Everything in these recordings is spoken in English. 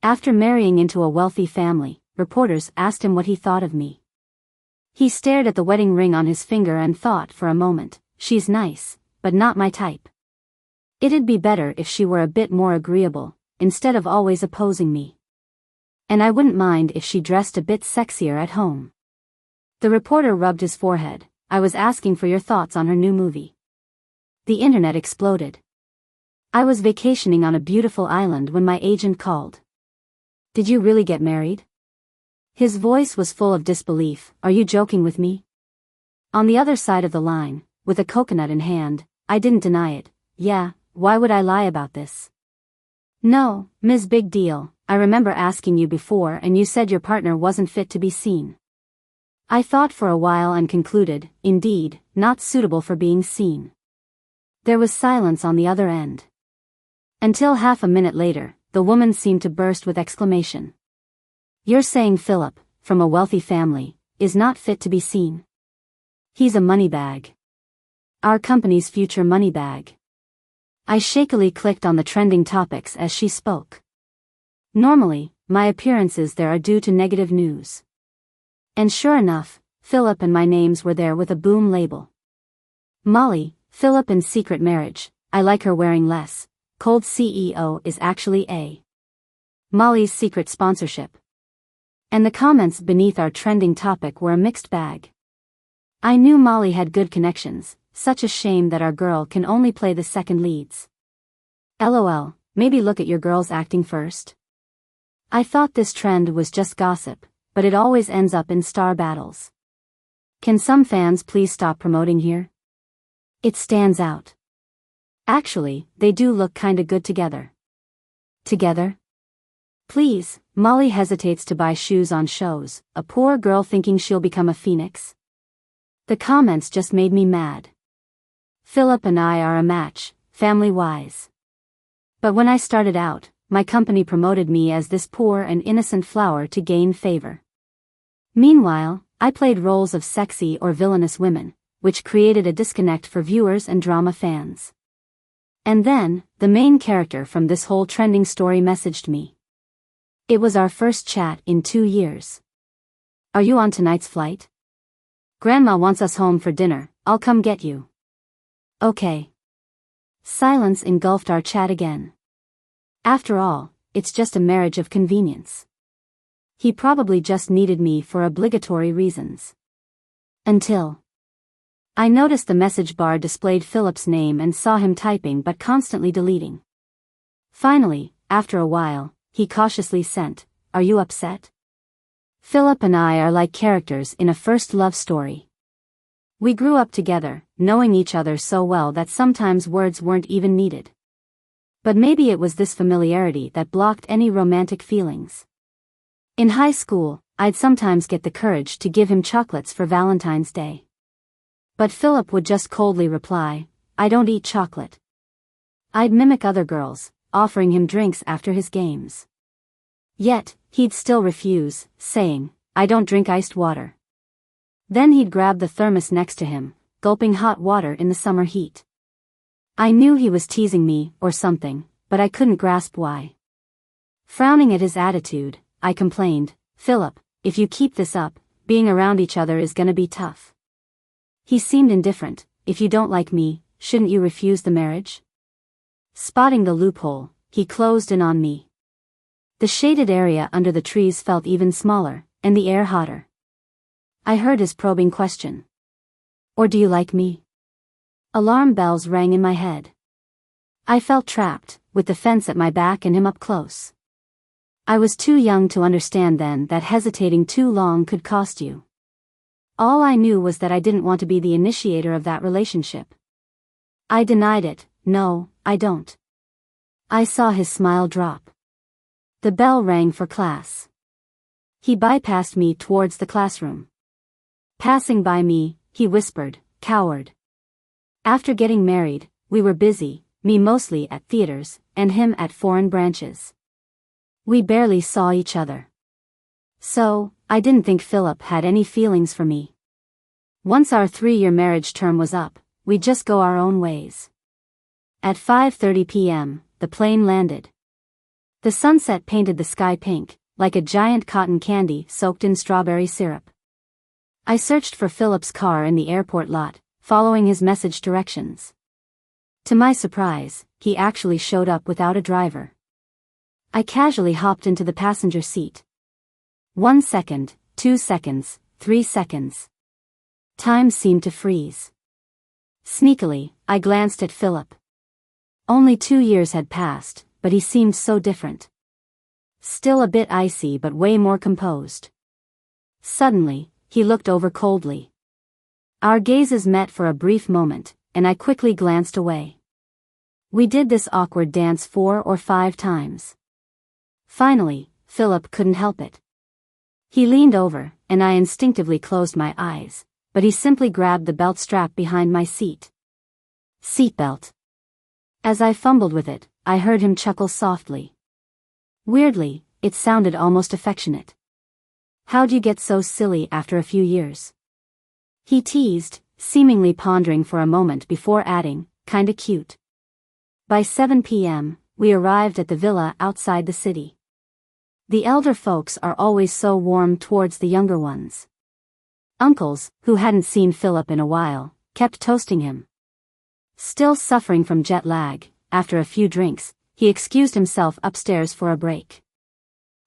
After marrying into a wealthy family, reporters asked him what he thought of me. He stared at the wedding ring on his finger and thought for a moment, she's nice, but not my type. It'd be better if she were a bit more agreeable, instead of always opposing me. And I wouldn't mind if she dressed a bit sexier at home. The reporter rubbed his forehead. I was asking for your thoughts on her new movie. The internet exploded. I was vacationing on a beautiful island when my agent called. Did you really get married? His voice was full of disbelief. Are you joking with me? On the other side of the line, with a coconut in hand, I didn't deny it. Yeah, why would I lie about this? No, Ms. Big Deal, I remember asking you before and you said your partner wasn't fit to be seen. I thought for a while and concluded, indeed, not suitable for being seen. There was silence on the other end. Until half a minute later, the woman seemed to burst with exclamation. You're saying Philip, from a wealthy family, is not fit to be seen? He's a money bag. Our company's future money bag. I shakily clicked on the trending topics as she spoke. Normally, my appearances there are due to negative news. And sure enough, Philip and my names were there with a boom label. Molly, Philip in secret marriage, I like her wearing less, cold CEO is actually a Molly's secret sponsorship. And the comments beneath our trending topic were a mixed bag. I knew Molly had good connections, such a shame that our girl can only play the second leads. LOL, maybe look at your girls acting first. I thought this trend was just gossip, but it always ends up in star battles. Can some fans please stop promoting here? It stands out. Actually, they do look kinda good together. Together? Please, Molly hesitates to buy shoes on shows, a poor girl thinking she'll become a phoenix. The comments just made me mad. Philip and I are a match, family-wise. But when I started out, my company promoted me as this poor and innocent flower to gain favor. Meanwhile, I played roles of sexy or villainous women, which created a disconnect for viewers and drama fans. And then, the main character from this whole trending story messaged me. It was our first chat in 2 years. Are you on tonight's flight? Grandma wants us home for dinner, I'll come get you. Okay. Silence engulfed our chat again. After all, it's just a marriage of convenience. He probably just needed me for obligatory reasons. Until I noticed the message bar displayed Philip's name and saw him typing but constantly deleting. Finally, after a while, he cautiously sent, "Are you upset?" Philip and I are like characters in a first love story. We grew up together, knowing each other so well that sometimes words weren't even needed. But maybe it was this familiarity that blocked any romantic feelings. In high school, I'd sometimes get the courage to give him chocolates for Valentine's Day. But Philip would just coldly reply, "I don't eat chocolate." I'd mimic other girls, offering him drinks after his games. Yet, he'd still refuse, saying, "I don't drink iced water." Then he'd grab the thermos next to him, gulping hot water in the summer heat. I knew he was teasing me, or something, but I couldn't grasp why. Frowning at his attitude, I complained, "Philip, if you keep this up, being around each other is gonna be tough." He seemed indifferent. "If you don't like me, shouldn't you refuse the marriage?" Spotting the loophole, he closed in on me. The shaded area under the trees felt even smaller, and the air hotter. I heard his probing question. "Or do you like me?" Alarm bells rang in my head. I felt trapped, with the fence at my back and him up close. I was too young to understand then that hesitating too long could cost you. All I knew was that I didn't want to be the initiator of that relationship. I denied it. "No, I don't." I saw his smile drop. The bell rang for class. He bypassed me towards the classroom. Passing by me, he whispered, "Coward." After getting married, we were busy, me mostly at theaters, and him at foreign branches. We barely saw each other. So, I didn't think Philip had any feelings for me. Once our 3-year marriage term was up, we'd just go our own ways. At 5:30 p.m., the plane landed. The sunset painted the sky pink, like a giant cotton candy soaked in strawberry syrup. I searched for Philip's car in the airport lot, following his message directions. To my surprise, he actually showed up without a driver. I casually hopped into the passenger seat. 1 second, 2 seconds, 3 seconds. Time seemed to freeze. Sneakily, I glanced at Philip. Only 2 years had passed, but he seemed so different. Still a bit icy but way more composed. Suddenly, he looked over coldly. Our gazes met for a brief moment, and I quickly glanced away. We did this awkward dance 4 or 5 times. Finally, Philip couldn't help it. He leaned over, and I instinctively closed my eyes, but he simply grabbed the belt strap behind my seat. Seatbelt. As I fumbled with it, I heard him chuckle softly. Weirdly, it sounded almost affectionate. How'd you get so silly after a few years? He teased, seemingly pondering for a moment before adding, kinda cute. By 7 p.m., we arrived at the villa outside the city. The elder folks are always so warm towards the younger ones. Uncles, who hadn't seen Philip in a while, kept toasting him. Still suffering from jet lag, after a few drinks, he excused himself upstairs for a break.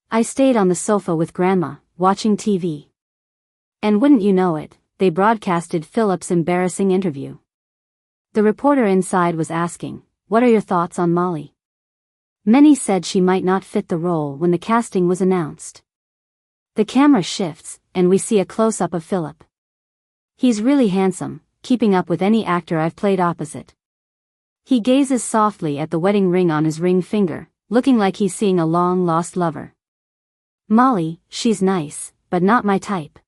I stayed on the sofa with Grandma, watching TV. And wouldn't you know it, they broadcasted Philip's embarrassing interview. The reporter inside was asking, "What are your thoughts on Molly?" Many said she might not fit the role when the casting was announced. The camera shifts, and we see a close-up of Philip. He's really handsome, keeping up with any actor I've played opposite. He gazes softly at the wedding ring on his ring finger, looking like he's seeing a long-lost lover. Molly, she's nice, but not my type.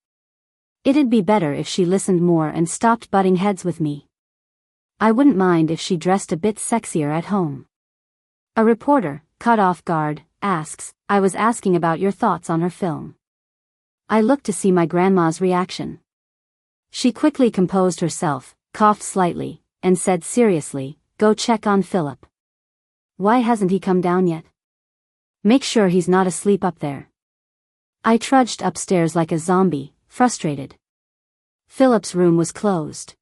It'd be better if she listened more and stopped butting heads with me. I wouldn't mind if she dressed a bit sexier at home. A reporter, caught off guard, asks, "I was asking about your thoughts on her film." I looked to see my grandma's reaction. She quickly composed herself, coughed slightly, and said seriously, "Go check on Philip. Why hasn't he come down yet? Make sure he's not asleep up there." I trudged upstairs like a zombie, frustrated. Philip's room was closed.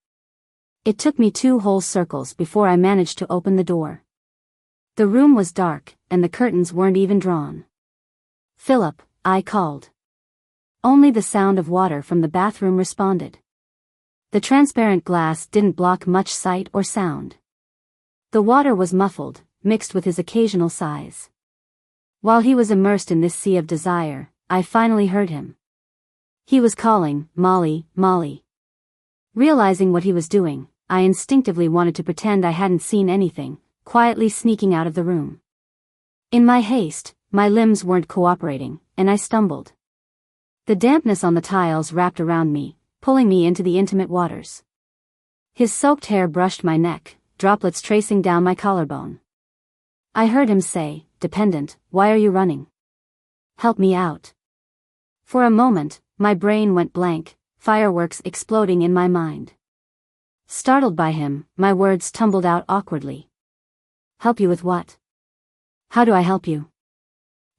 It took me 2 whole circles before I managed to open the door. The room was dark, and the curtains weren't even drawn. "Philip," I called. Only the sound of water from the bathroom responded. The transparent glass didn't block much sight or sound. The water was muffled, mixed with his occasional sighs. While he was immersed in this sea of desire, I finally heard him. He was calling, "Molly, Molly." Realizing what he was doing, I instinctively wanted to pretend I hadn't seen anything, quietly sneaking out of the room. In my haste, my limbs weren't cooperating, and I stumbled. The dampness on the tiles wrapped around me, pulling me into the intimate waters. His soaked hair brushed my neck, droplets tracing down my collarbone. I heard him say, "Dependent, why are you running? Help me out." For a moment, my brain went blank, fireworks exploding in my mind. Startled by him, my words tumbled out awkwardly. "Help you with what? How do I help you?"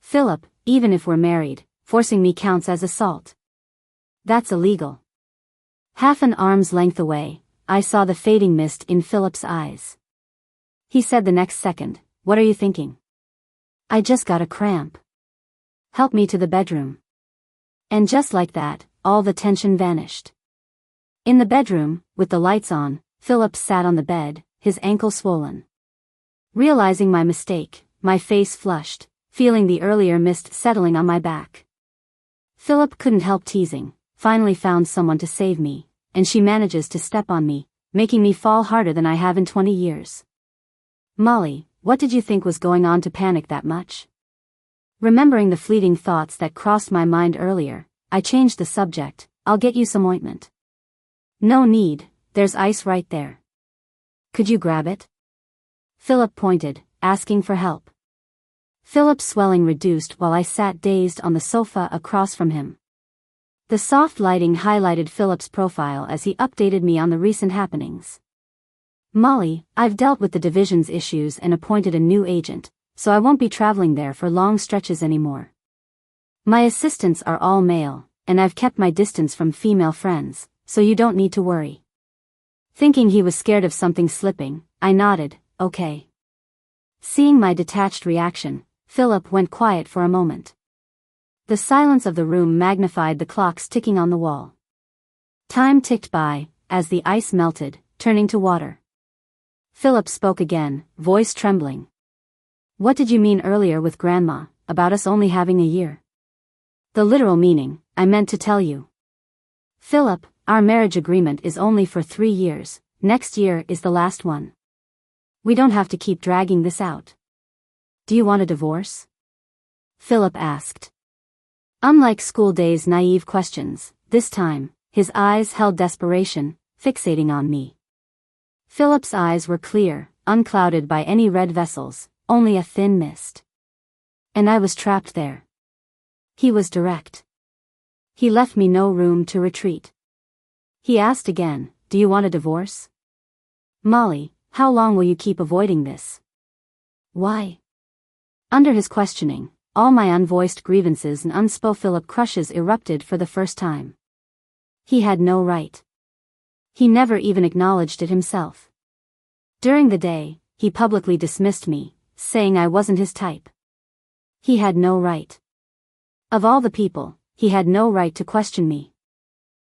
"Philip, even if we're married, forcing me counts as assault. That's illegal." Half an arm's length away, I saw the fading mist in Philip's eyes. He said the next second, "What are you thinking?" "I just got a cramp. Help me to the bedroom." And just like that, all the tension vanished. In the bedroom, with the lights on, Philip sat on the bed, his ankle swollen. Realizing my mistake, my face flushed, feeling the earlier mist settling on my back. Philip couldn't help teasing, "Finally found someone to save me, and she manages to step on me, making me fall harder than I have in 20 years. Molly, what did you think was going on to panic that much?" Remembering the fleeting thoughts that crossed my mind earlier, I changed the subject. "I'll get you some ointment." "No need, there's ice right there." "Could you grab it?" Philip pointed, asking for help. Philip's swelling reduced while I sat dazed on the sofa across from him. The soft lighting highlighted Philip's profile as he updated me on the recent happenings. "Molly, I've dealt with the division's issues and appointed a new agent, so I won't be traveling there for long stretches anymore. My assistants are all male, and I've kept my distance from female friends, so you don't need to worry. Thinking he was scared of something slipping, I nodded, okay. Seeing my detached reaction, Philip went quiet for a moment. The silence of the room magnified the clocks ticking on the wall. Time ticked by, as the ice melted, turning to water. Philip spoke again, voice trembling. What did you mean earlier with Grandma, about us only having a year? The literal meaning, I meant to tell you. Philip, our marriage agreement is only for 3 years, next year is the last one. We don't have to keep dragging this out. Do you want a divorce? Philip asked. Unlike school days' naive questions, this time, his eyes held desperation, fixating on me. Philip's eyes were clear, unclouded by any red vessels, only a thin mist. And I was trapped there. He was direct. He left me no room to retreat. He asked again, do you want a divorce? Molly, how long will you keep avoiding this? Why? Under his questioning, all my unvoiced grievances and unspoken Philip crushes erupted for the first time. He had no right. He never even acknowledged it himself. During the day, he publicly dismissed me, saying I wasn't his type. He had no right. Of all the people, he had no right to question me.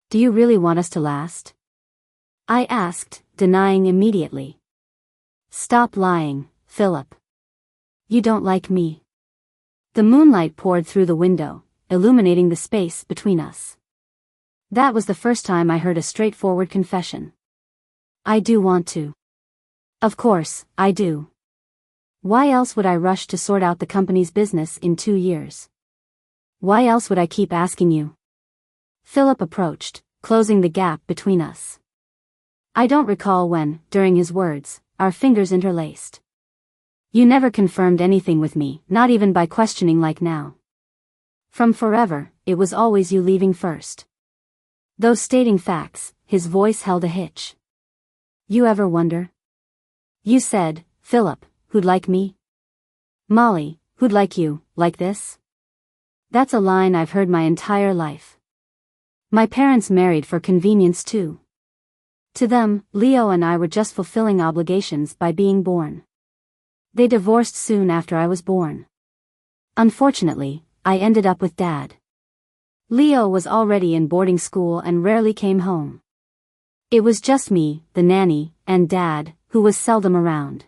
Do you really want us to last? I asked, denying immediately. Stop lying, Philip. You don't like me. The moonlight poured through the window, illuminating the space between us. That was the first time I heard a straightforward confession. I do want to. Of course, I do. Why else would I rush to sort out the company's business in 2 years? Why else would I keep asking you? Philip approached, closing the gap between us. I don't recall when, during his words, our fingers interlaced. You never confirmed anything with me, not even by questioning like now. From forever, it was always you leaving first. Though stating facts, his voice held a hitch. You ever wonder? You said, Philip, who'd like me? Molly, who'd like you, like this? That's a line I've heard my entire life. My parents married for convenience too. To them, Leo and I were just fulfilling obligations by being born. They divorced soon after I was born. Unfortunately, I ended up with Dad. Leo was already in boarding school and rarely came home. It was just me, the nanny, and Dad, who was seldom around.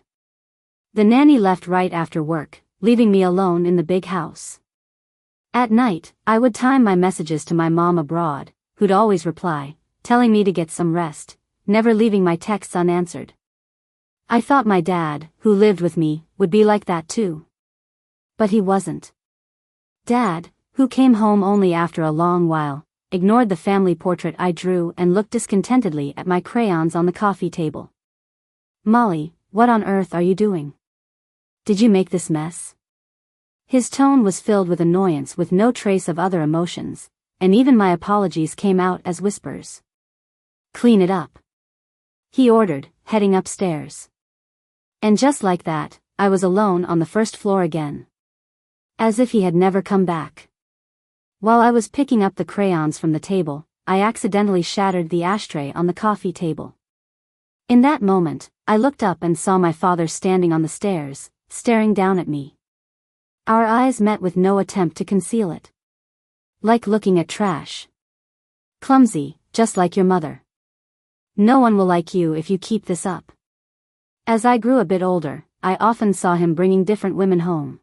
The nanny left right after work, leaving me alone in the big house. At night, I would time my messages to my mom abroad, who'd always reply, telling me to get some rest, never leaving my texts unanswered. I thought my dad, who lived with me, would be like that too. But he wasn't. Dad, who came home only after a long while, ignored the family portrait I drew and looked discontentedly at my crayons on the coffee table. Molly, what on earth are you doing? Did you make this mess? His tone was filled with annoyance with no trace of other emotions, and even my apologies came out as whispers. Clean it up, he ordered, heading upstairs. And just like that, I was alone on the first floor again. As if he had never come back. While I was picking up the crayons from the table, I accidentally shattered the ashtray on the coffee table. In that moment, I looked up and saw my father standing on the stairs, staring down at me. Our eyes met with no attempt to conceal it. Like looking at trash. Clumsy, just like your mother. No one will like you if you keep this up. As I grew a bit older, I often saw him bringing different women home.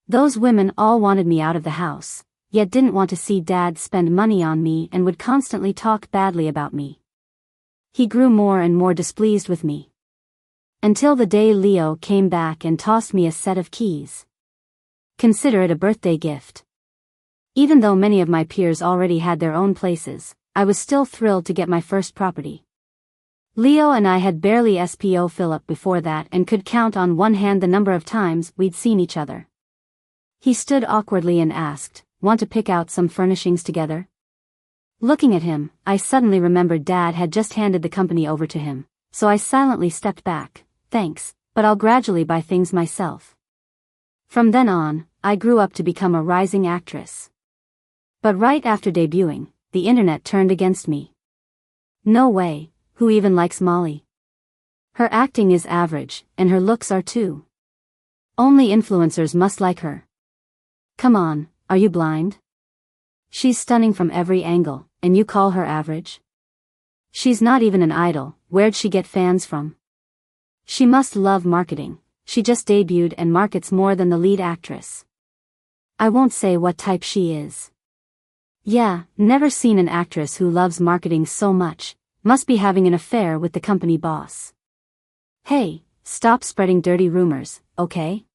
Those women all wanted me out of the house, yet didn't want to see Dad spend money on me and would constantly talk badly about me. He grew more and more displeased with me. Until the day Leo came back and tossed me a set of keys. Consider it a birthday gift. Even though many of my peers already had their own places, I was still thrilled to get my first property. Leo and I had barely SPO Philip before that and could count on one hand the number of times we'd seen each other. He stood awkwardly and asked, "Want to pick out some furnishings together?" Looking at him, I suddenly remembered Dad had just handed the company over to him, so I silently stepped back. "Thanks, but I'll gradually buy things myself." From then on, I grew up to become a rising actress. But right after debuting, the internet turned against me. No way, who even likes Molly? Her acting is average, and her looks are too. Only influencers must like her. Come on, are you blind? She's stunning from every angle, and you call her average? She's not even an idol, where'd she get fans from? She must love marketing, she just debuted and markets more than the lead actress. I won't say what type she is. Yeah, never seen an actress who loves marketing so much, must be having an affair with the company boss. Hey, stop spreading dirty rumors, okay?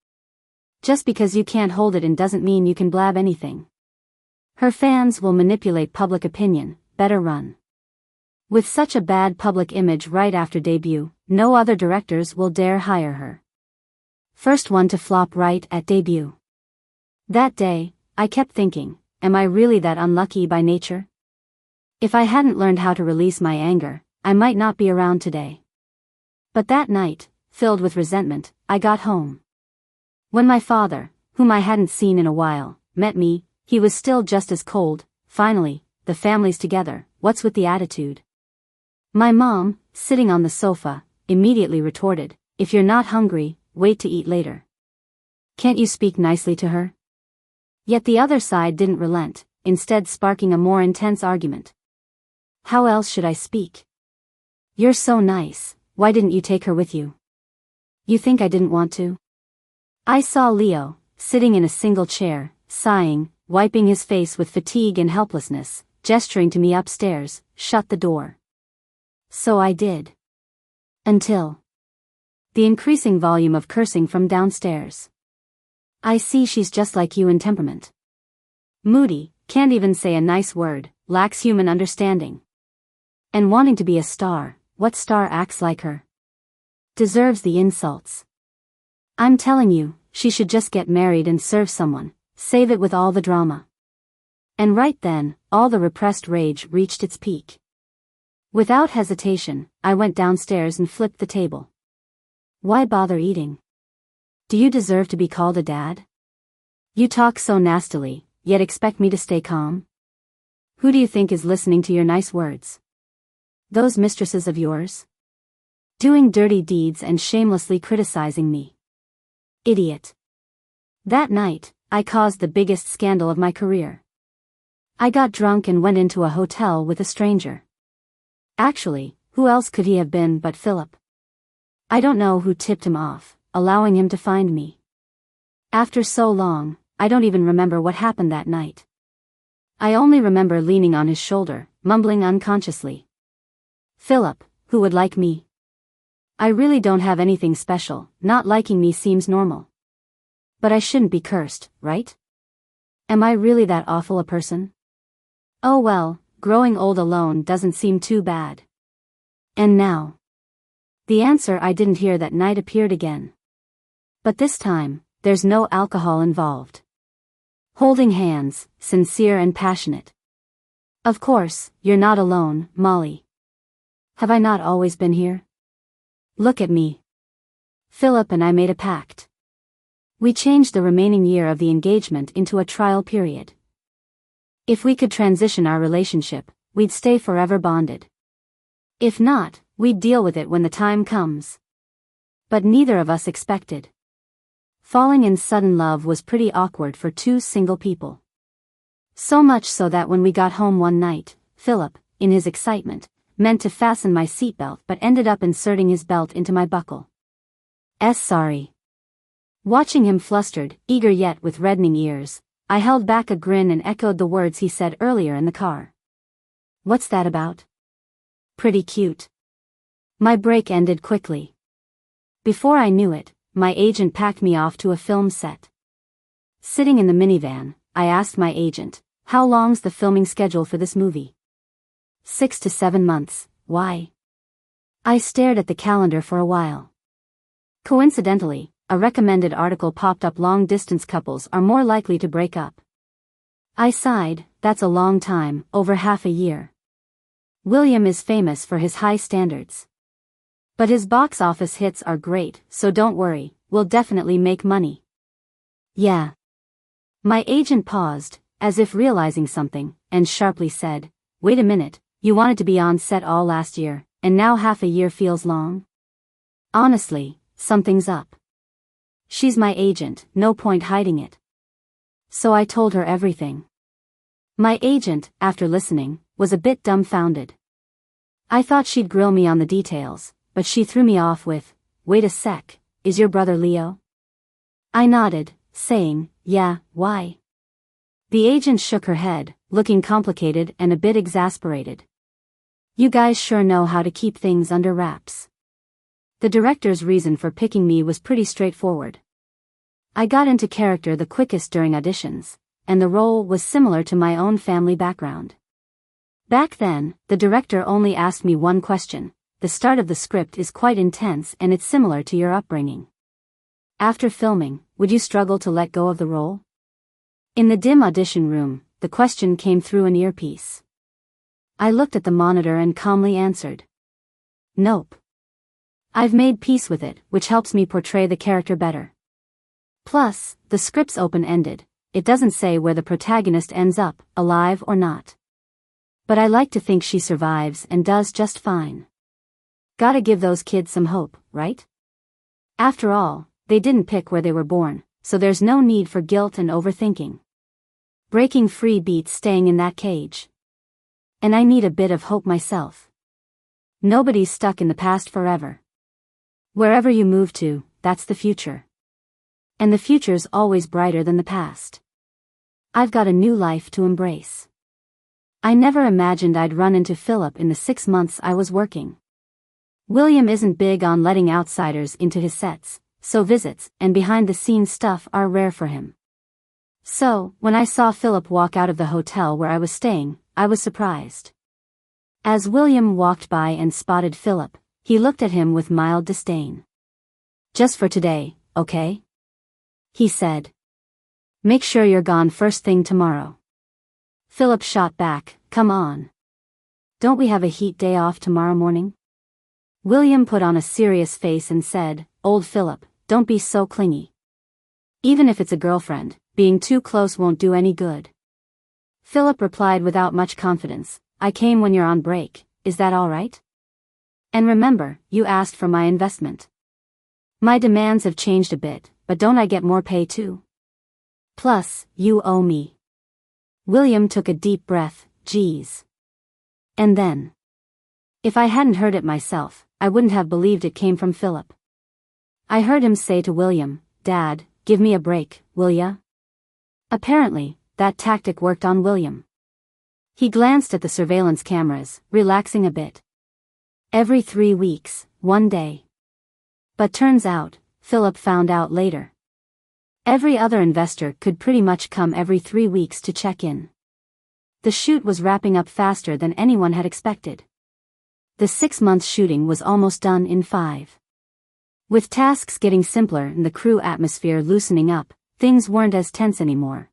Just because you can't hold it in doesn't mean you can blab anything. Her fans will manipulate public opinion, better run. With such a bad public image right after debut, no other directors will dare hire her. First one to flop right at debut. That day, I kept thinking, am I really that unlucky by nature? If I hadn't learned how to release my anger, I might not be around today. But that night, filled with resentment, I got home. When my father, whom I hadn't seen in a while, met me, he was still just as cold. Finally, the family's together, what's with the attitude? My mom, sitting on the sofa, immediately retorted, if you're not hungry, wait to eat later. Can't you speak nicely to her? Yet the other side didn't relent, instead sparking a more intense argument. How else should I speak? You're so nice, why didn't you take her with you? You think I didn't want to? I saw Leo, sitting in a single chair, sighing, wiping his face with fatigue and helplessness, gesturing to me upstairs, shut the door. So I did. Until the increasing volume of cursing from downstairs. I see she's just like you in temperament. Moody, can't even say a nice word, lacks human understanding. And wanting to be a star, what star acts like her? Deserves the insults. I'm telling you, she should just get married and serve someone, save it with all the drama. And right then, all the repressed rage reached its peak. Without hesitation, I went downstairs and flipped the table. Why bother eating? Do you deserve to be called a dad? You talk so nastily, yet expect me to stay calm? Who do you think is listening to your nice words? Those mistresses of yours? Doing dirty deeds and shamelessly criticizing me. Idiot. That night, I caused the biggest scandal of my career. I got drunk and went into a hotel with a stranger. Actually, who else could he have been but Philip? I don't know who tipped him off, allowing him to find me. After so long, I don't even remember what happened that night. I only remember leaning on his shoulder, mumbling unconsciously. Philip, who would like me? I really don't have anything special, not liking me seems normal. But I shouldn't be cursed, right? Am I really that awful a person? Oh well, growing old alone doesn't seem too bad. And now? The answer I didn't hear that night appeared again. But this time, there's no alcohol involved. Holding hands, sincere and passionate. Of course, you're not alone, Molly. Have I not always been here? Look at me. Philip and I made a pact. We changed the remaining year of the engagement into a trial period. If we could transition our relationship, we'd stay forever bonded. If not, we'd deal with it when the time comes. But neither of us expected. Falling in sudden love was pretty awkward for two single people. So much so that when we got home one night, Philip, in his excitement, meant to fasten my seatbelt but ended up inserting his belt into my buckle. Sorry. Watching him flustered, eager yet with reddening ears, I held back a grin and echoed the words he said earlier in the car. What's that about? Pretty cute. My break ended quickly. Before I knew it, my agent packed me off to a film set. Sitting in the minivan, I asked my agent, how long's the filming schedule for this movie? 6 to 7 months, why? I stared at the calendar for a while. Coincidentally, a recommended article popped up: long-distance couples are more likely to break up. I sighed, that's a long time, over half a year. William is famous for his high standards. But his box office hits are great, so don't worry, we'll definitely make money. Yeah. My agent paused, as if realizing something, and sharply said, "Wait a minute, you wanted to be on set all last year, and now half a year feels long? Honestly, something's up." She's my agent, no point hiding it. So I told her everything. My agent, after listening, was a bit dumbfounded. I thought she'd grill me on the details, but she threw me off with, "Wait a sec, is your brother Leo?" I nodded, saying, "Yeah, why?" The agent shook her head, looking complicated and a bit exasperated. "You guys sure know how to keep things under wraps." The director's reason for picking me was pretty straightforward. I got into character the quickest during auditions, and the role was similar to my own family background. Back then, the director only asked me one question: "The start of the script is quite intense and it's similar to your upbringing. After filming, would you struggle to let go of the role?" In the dim audition room, the question came through an earpiece. I looked at the monitor and calmly answered, "Nope. I've made peace with it, which helps me portray the character better. Plus, the script's open-ended, it doesn't say where the protagonist ends up, alive or not. But I like to think she survives and does just fine. Gotta give those kids some hope, right? After all, they didn't pick where they were born, so there's no need for guilt and overthinking. Breaking free beats staying in that cage. And I need a bit of hope myself. Nobody's stuck in the past forever. Wherever you move to, that's the future. And the future's always brighter than the past. I've got a new life to embrace." I never imagined I'd run into Philip in the 6 months I was working. William isn't big on letting outsiders into his sets, so visits and behind-the-scenes stuff are rare for him. So, when I saw Philip walk out of the hotel where I was staying, I was surprised. As William walked by and spotted Philip, he looked at him with mild disdain. "Just for today, okay?" he said. "Make sure you're gone first thing tomorrow." Philip shot back, "Come on. Don't we have a heat day off tomorrow morning?" William put on a serious face and said, "Old Philip, don't be so clingy. Even if it's a girlfriend, being too close won't do any good." Philip replied without much confidence, "I came when you're on break, is that all right? And remember, you asked for my investment. My demands have changed a bit, but don't I get more pay too? Plus, you owe me." William took a deep breath, "Geez." And then, if I hadn't heard it myself, I wouldn't have believed it came from Philip. I heard him say to William, "Dad, give me a break, will ya?" Apparently, that tactic worked on William. He glanced at the surveillance cameras, relaxing a bit. Every 3 weeks, 1 day. But turns out, Philip found out later, every other investor could pretty much come every 3 weeks to check in. The shoot was wrapping up faster than anyone had expected. The 6-month shooting was almost done in 5. With tasks getting simpler and the crew atmosphere loosening up, things weren't as tense anymore.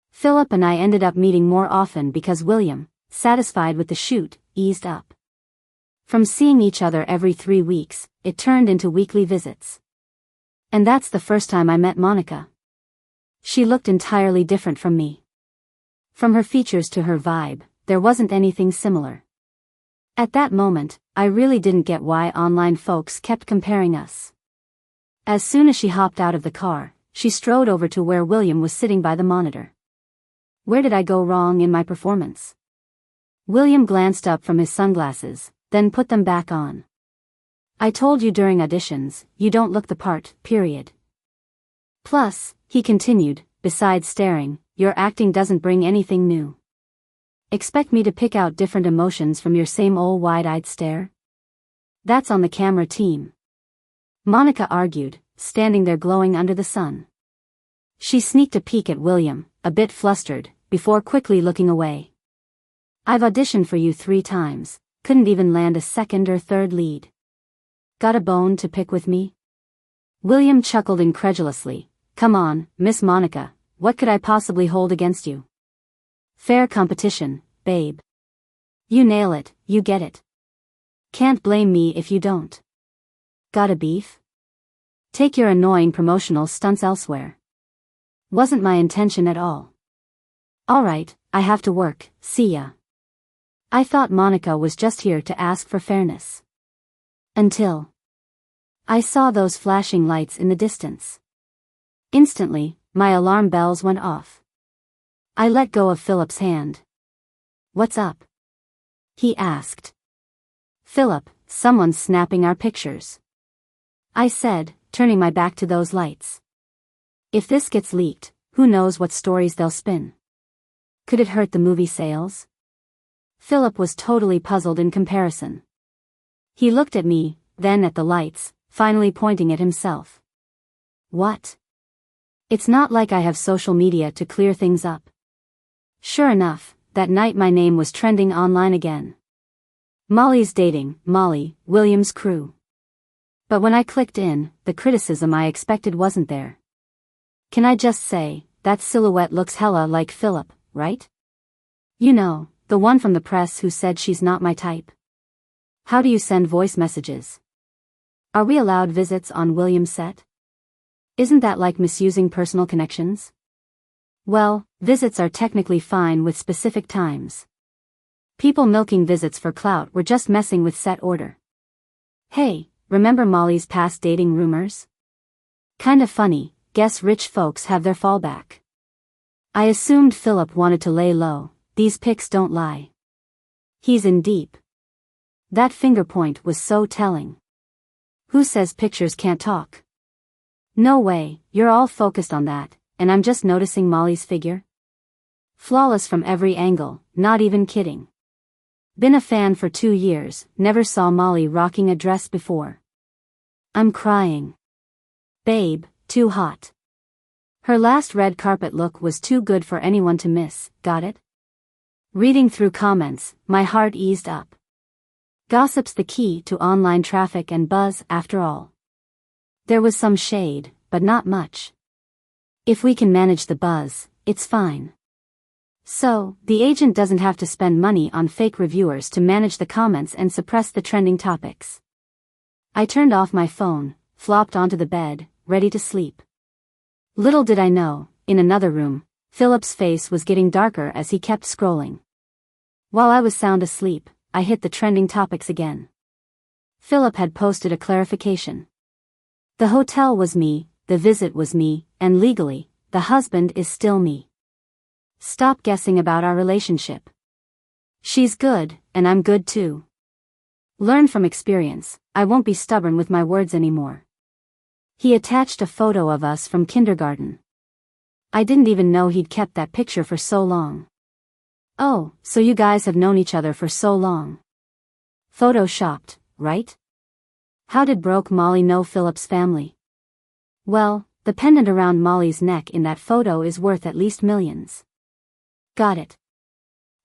Philip and I ended up meeting more often because William, satisfied with the shoot, eased up. From seeing each other every 3 weeks, it turned into weekly visits. And that's the first time I met Monica. She looked entirely different from me. From her features to her vibe, there wasn't anything similar. At that moment, I really didn't get why online folks kept comparing us. As soon as she hopped out of the car, she strode over to where William was sitting by the monitor. Where did I go wrong in my performance? William glanced up from his sunglasses, then put them back on. I told you during auditions, you don't look the part, period. Plus, he continued, besides staring, your acting doesn't bring anything new. Expect me to pick out different emotions from your same old wide-eyed stare? That's on the camera team. Monica argued, standing there glowing under the sun. She sneaked a peek at William, a bit flustered, before quickly looking away. I've auditioned for you 3 times, couldn't even land a second or third lead. Got a bone to pick with me? William chuckled incredulously. Come on, Miss Monica, what could I possibly hold against you? Fair competition, babe. You nail it, you get it. Can't blame me if you don't. Got a beef? Take your annoying promotional stunts elsewhere. Wasn't my intention at all. Alright, I have to work, see ya. I thought Monica was just here to ask for fairness. Until I saw those flashing lights in the distance. Instantly, my alarm bells went off. I let go of Philip's hand. What's up? He asked. Philip, someone's snapping our pictures. I said, turning my back to those lights. If this gets leaked, who knows what stories they'll spin. Could it hurt the movie sales? Philip was totally puzzled in comparison. He looked at me, then at the lights, finally pointing at himself. What? It's not like I have social media to clear things up. Sure enough, that night my name was trending online again. Molly's dating, Molly, Williams' crew. But when I clicked in, the criticism I expected wasn't there. Can I just say, that silhouette looks hella like Philip, right? You know, the one from the press who said she's not my type. How do you send voice messages? Are we allowed visits on Williams' set? Isn't that like misusing personal connections? Well, visits are technically fine with specific times. People milking visits for clout were just messing with set order. Hey, remember Molly's past dating rumors? Kinda funny, guess rich folks have their fallback. I assumed Philip wanted to lay low, these pics don't lie. He's in deep. That finger point was so telling. Who says pictures can't talk? No way, you're all focused on that, and I'm just noticing Molly's figure? Flawless from every angle, not even kidding. Been a fan for 2 years, never saw Molly rocking a dress before. I'm crying. Babe, too hot. Her last red carpet look was too good for anyone to miss, got it? Reading through comments, my heart eased up. Gossip's the key to online traffic and buzz after all. There was some shade, but not much. If we can manage the buzz, it's fine. So, the agent doesn't have to spend money on fake reviewers to manage the comments and suppress the trending topics. I turned off my phone, flopped onto the bed, ready to sleep. Little did I know, in another room, Philip's face was getting darker as he kept scrolling. While I was sound asleep, I hit the trending topics again. Philip had posted a clarification. The hotel was me, the visit was me, and legally, the husband is still me. Stop guessing about our relationship. She's good, and I'm good too. Learn from experience, I won't be stubborn with my words anymore. He attached a photo of us from kindergarten. I didn't even know he'd kept that picture for so long. Oh, so you guys have known each other for so long. Photoshopped, right? How did broke Molly know Philip's family? Well, the pendant around Molly's neck in that photo is worth at least millions. Got it.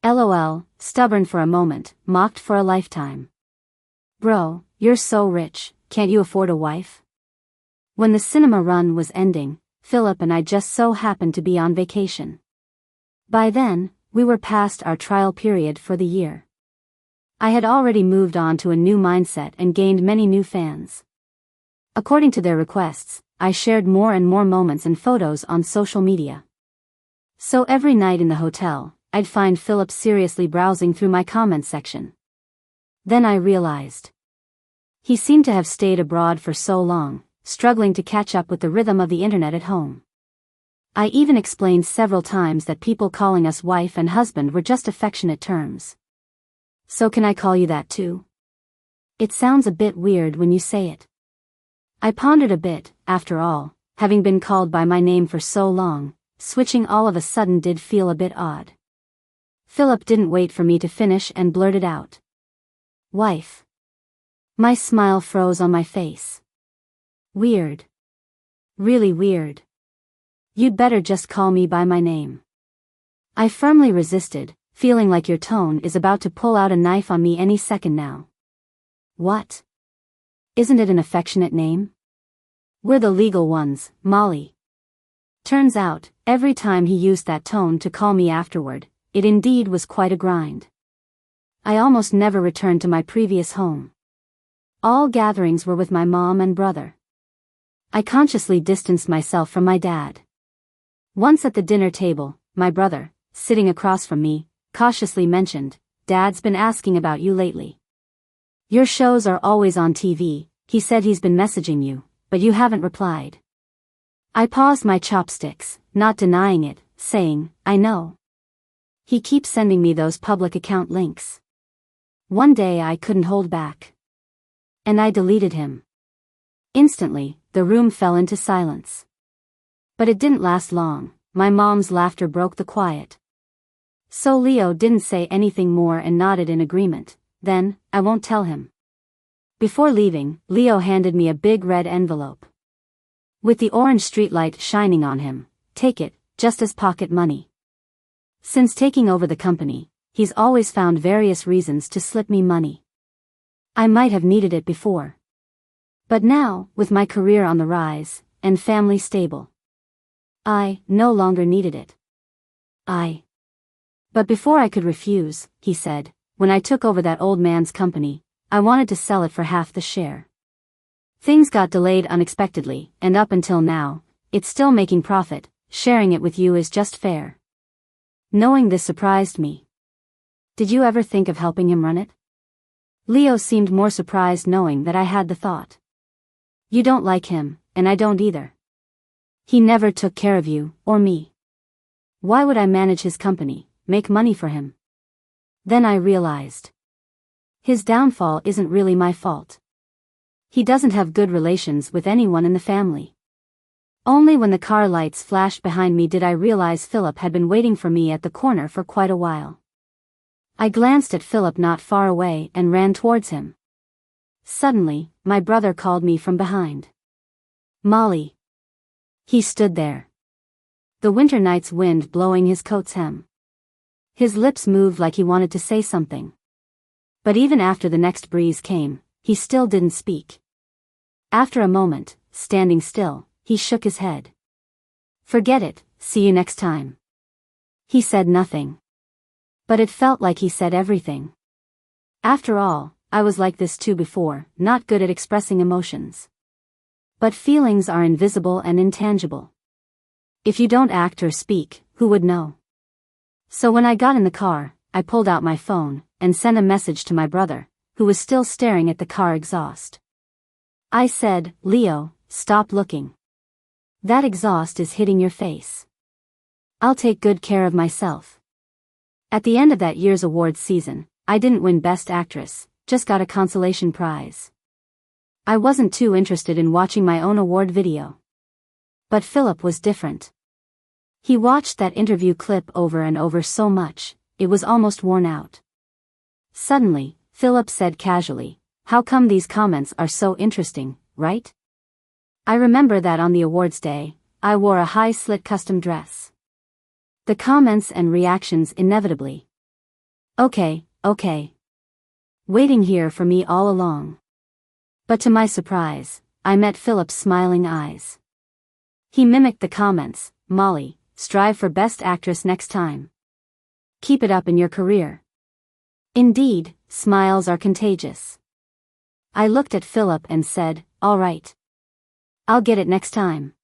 LOL, stubborn for a moment, mocked for a lifetime. Bro, you're so rich, can't you afford a wife? When the cinema run was ending, Philip and I just so happened to be on vacation. By then, we were past our trial period for the year. I had already moved on to a new mindset and gained many new fans. According to their requests, I shared more and more moments and photos on social media. So every night in the hotel, I'd find Philip seriously browsing through my comments section. Then I realized. He seemed to have stayed abroad for so long, struggling to catch up with the rhythm of the internet at home. I even explained several times that people calling us wife and husband were just affectionate terms. So can I call you that too? It sounds a bit weird when you say it. I pondered a bit, after all, having been called by my name for so long, switching all of a sudden did feel a bit odd. Philip didn't wait for me to finish and blurted out. Wife. My smile froze on my face. Weird. Really weird. You'd better just call me by my name. I firmly resisted, feeling like your tone is about to pull out a knife on me any second now. What? Isn't it an affectionate name? We're the legal ones, Molly. Turns out, every time he used that tone to call me afterward, it indeed was quite a grind. I almost never returned to my previous home. All gatherings were with my mom and brother. I consciously distanced myself from my dad. Once at the dinner table, my brother, sitting across from me, cautiously mentioned, "Dad's been asking about you lately. Your shows are always on TV, he said he's been messaging you, but you haven't replied." I paused my chopsticks, not denying it, saying, "I know. He keeps sending me those public account links." One day I couldn't hold back. And I deleted him. Instantly, the room fell into silence. But it didn't last long. My mom's laughter broke the quiet. So Leo didn't say anything more and nodded in agreement. Then, "I won't tell him." Before leaving, Leo handed me a big red envelope. With the orange streetlight shining on him, "Take it, just as pocket money." Since taking over the company, he's always found various reasons to slip me money. I might have needed it before. But now, with my career on the rise, and family stable, I no longer needed it. But before I could refuse, he said, "When I took over that old man's company, I wanted to sell it for half the share. Things got delayed unexpectedly, and up until now, it's still making profit. Sharing it with you is just fair." Knowing this surprised me. "Did you ever think of helping him run it?" Leo seemed more surprised knowing that I had the thought. "You don't like him, and I don't either. He never took care of you, or me. Why would I manage his company, make money for him?" Then I realized. His downfall isn't really my fault. He doesn't have good relations with anyone in the family. Only when the car lights flashed behind me did I realize Philip had been waiting for me at the corner for quite a while. I glanced at Philip not far away and ran towards him. Suddenly, my brother called me from behind. "Molly." He stood there. The winter night's wind blowing his coat's hem. His lips moved like he wanted to say something. But even after the next breeze came, he still didn't speak. After a moment, standing still, he shook his head. "Forget it, see you next time." He said nothing. But it felt like he said everything. After all, I was like this too before, not good at expressing emotions. But feelings are invisible and intangible. If you don't act or speak, who would know? So when I got in the car, I pulled out my phone, and sent a message to my brother, who was still staring at the car exhaust. I said, "Leo, stop looking. That exhaust is hitting your face. I'll take good care of myself." At the end of that year's awards season, I didn't win Best Actress, just got a consolation prize. I wasn't too interested in watching my own award video. But Philip was different. He watched that interview clip over and over so much, it was almost worn out. Suddenly, Philip said casually, "How come these comments are so interesting, right?" I remember that on the awards day, I wore a high-slit custom dress. The comments and reactions inevitably. Okay. Waiting here for me all along. But to my surprise, I met Philip's smiling eyes. He mimicked the comments, "Molly, strive for Best Actress next time. Keep it up in your career." Indeed, smiles are contagious. I looked at Philip and said, "All right. I'll get it next time."